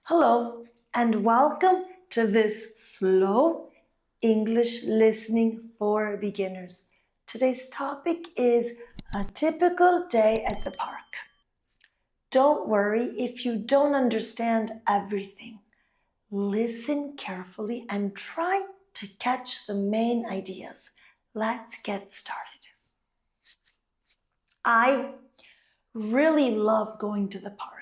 Hello and welcome to this slow English listening for beginners. Today's topic is a typical day at the park. Don't worry if you don't understand everything. Listen carefully and try to catch the main ideas. Let's get started. I really love going to the park.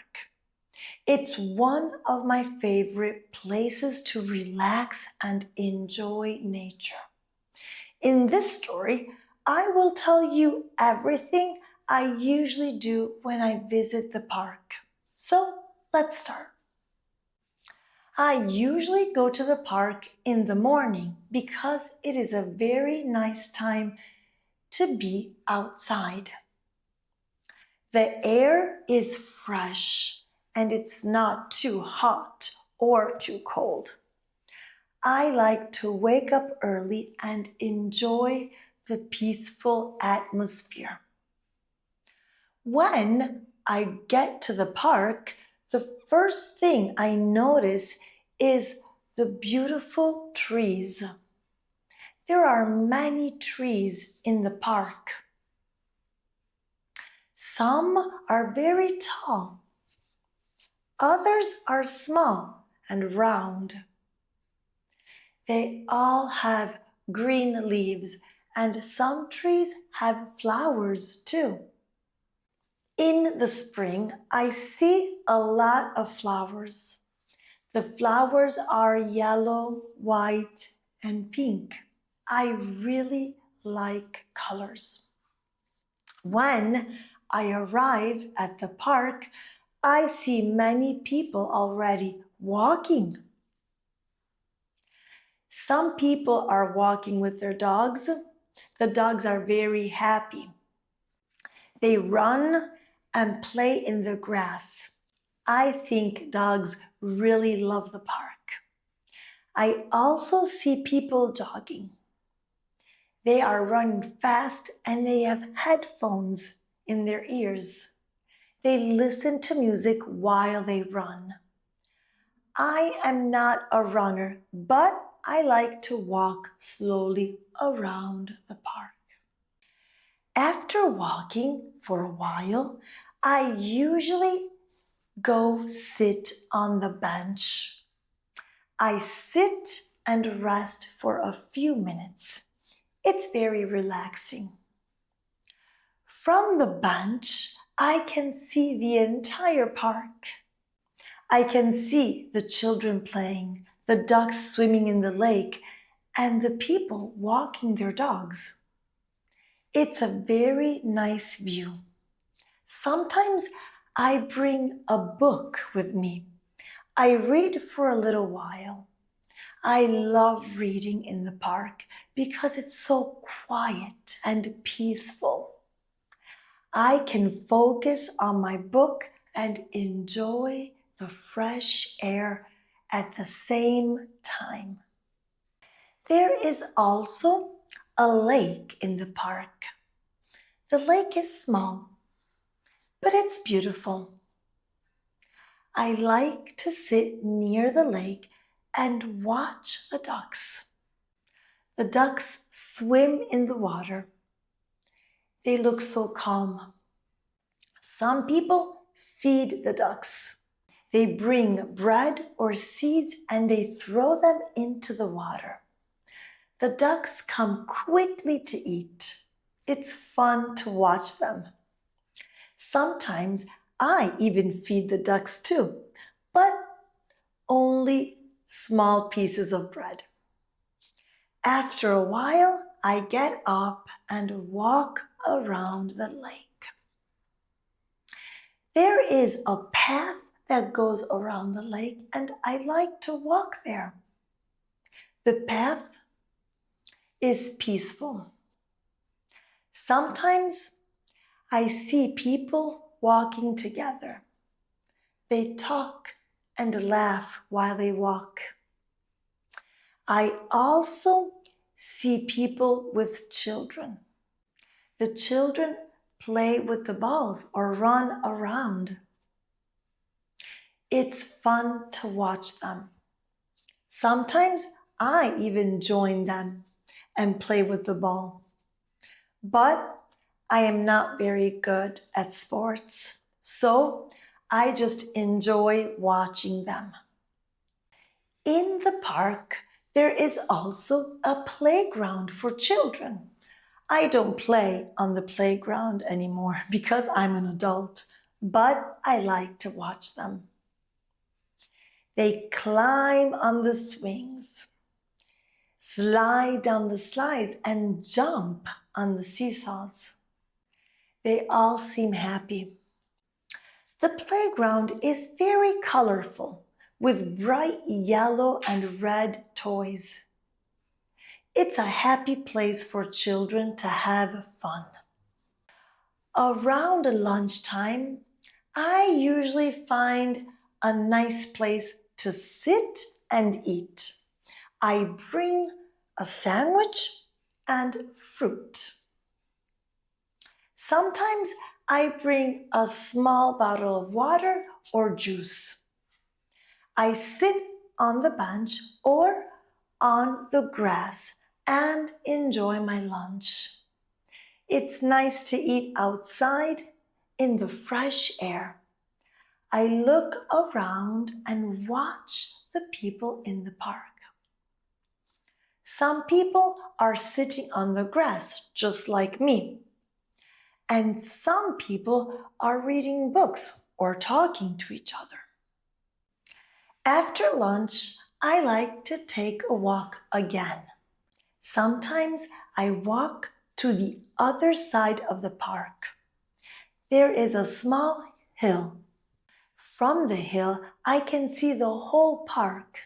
It's one of my favorite places to relax and enjoy nature. In this story, I will tell you everything I usually do when I visit the park. So let's start. I usually go to the park in the morning because it is a very nice time to be outside. The air is fresh and it's not too hot or too cold. I like to wake up early and enjoy the peaceful atmosphere. When I get to the park, the first thing I notice is the beautiful trees. There are many trees in the park. Some are very tall. Others are small and round. They all have green leaves and some trees have flowers too. In the spring, I see a lot of flowers. The flowers are yellow, white, and pink. I really like colors. When I arrive at the park, I see many people already walking. Some people are walking with their dogs. The dogs are very happy. They run and play in the grass. I think dogs really love the park. I also see people jogging. They are running fast and they have headphones in their ears. They listen to music while they run. I am not a runner, but I like to walk slowly around the park. After walking for a while, I usually go sit on the bench. I sit and rest for a few minutes. It's very relaxing. From the bench, I can see the entire park. I can see the children playing, the ducks swimming in the lake, and the people walking their dogs. It's a very nice view. Sometimes I bring a book with me. I read for a little while. I love reading in the park because it's so quiet and peaceful. I can focus on my book and enjoy the fresh air at the same time. There is also a lake in the park. The lake is small, but it's beautiful. I like to sit near the lake and watch the ducks. The ducks swim in the water. They look so calm. Some people feed the ducks. They bring bread or seeds and they throw them into the water. The ducks come quickly to eat. It's fun to watch them. Sometimes I even feed the ducks too, but only small pieces of bread. After a while, I get up and walk around the lake. There is a path that goes around the lake and I like to walk there. The path is peaceful. Sometimes I see people walking together. They talk and laugh while they walk. I also see people with children. The children play with the balls or run around. It's fun to watch them. Sometimes I even join them and play with the ball. But I am not very good at sports, so I just enjoy watching them. In the park, there is also a playground for children. I don't play on the playground anymore because I'm an adult, but I like to watch them. They climb on the swings, slide down the slides, and jump on the seesaws. They all seem happy. The playground is very colorful with bright yellow and red toys. It's a happy place for children to have fun. Around lunchtime, I usually find a nice place to sit and eat. I bring a sandwich and fruit. Sometimes I bring a small bottle of water or juice. I sit on the bench or on the grass and enjoy my lunch. It's nice to eat outside in the fresh air. I look around and watch the people in the park. Some people are sitting on the grass just like me. And some people are reading books or talking to each other. After lunch, I like to take a walk again. Sometimes I walk to the other side of the park. There is a small hill. From the hill, I can see the whole park.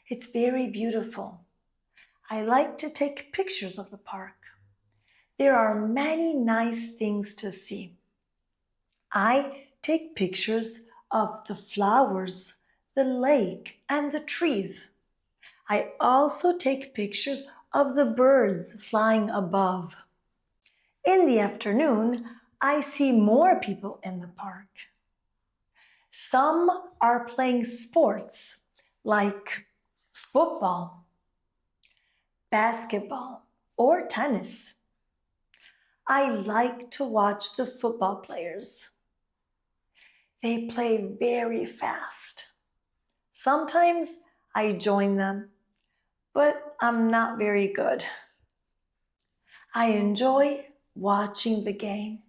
It's very beautiful. I like to take pictures of the park. There are many nice things to see. I take pictures of the flowers, the lake, and the trees. I also take pictures of the birds flying above. In the afternoon, I see more people in the park. Some are playing sports like football, basketball, or tennis. I like to watch the football players. They play very fast. Sometimes I join them, but I'm not very good. I enjoy watching the game.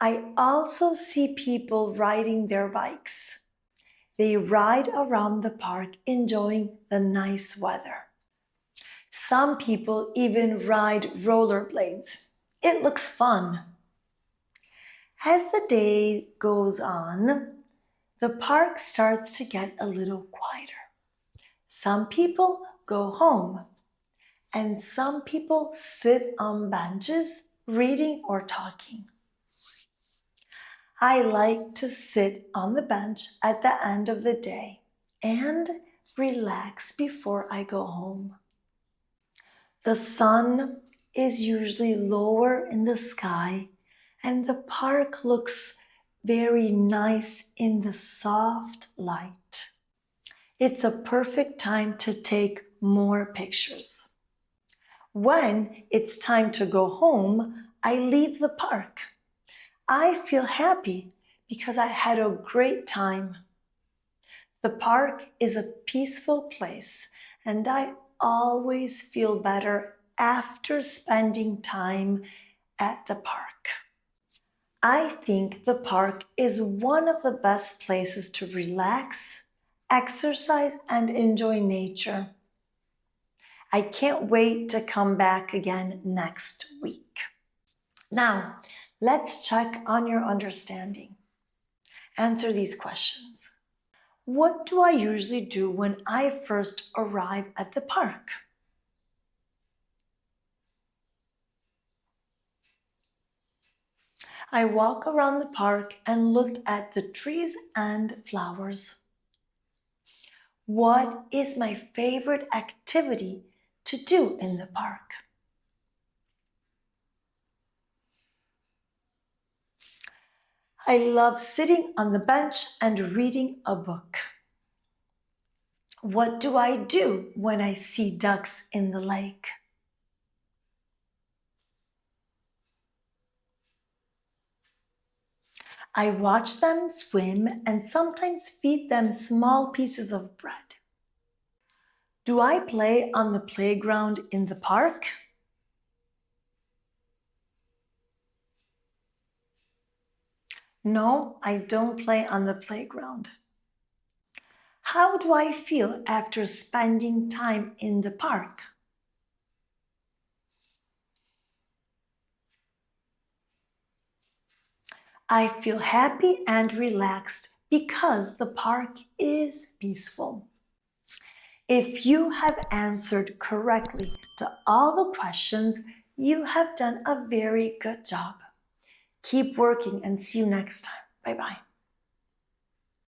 I also see people riding their bikes. They ride around the park enjoying the nice weather. Some people even ride rollerblades. It looks fun. As the day goes on, the park starts to get a little quieter. Some people go home, and some people sit on benches reading or talking. I like to sit on the bench at the end of the day and relax before I go home. The sun is usually lower in the sky, and the park looks very nice in the soft light. It's a perfect time to take more pictures. When it's time to go home, I leave the park. I feel happy because I had a great time. The park is a peaceful place, and I always feel better after spending time at the park. I think the park is one of the best places to relax, exercise, and enjoy nature. I can't wait to come back again next week. Now, let's check on your understanding. Answer these questions. What do I usually do when I first arrive at the park? I walk around the park and look at the trees and flowers. What is my favorite activity to do in the park? I love sitting on the bench and reading a book. What do I do when I see ducks in the lake? I watch them swim and sometimes feed them small pieces of bread. Do I play on the playground in the park? No, I don't play on the playground. How do I feel after spending time in the park? I feel happy and relaxed because the park is peaceful. If you have answered correctly to all the questions, you have done a very good job. Keep working and see you next time. Bye-bye.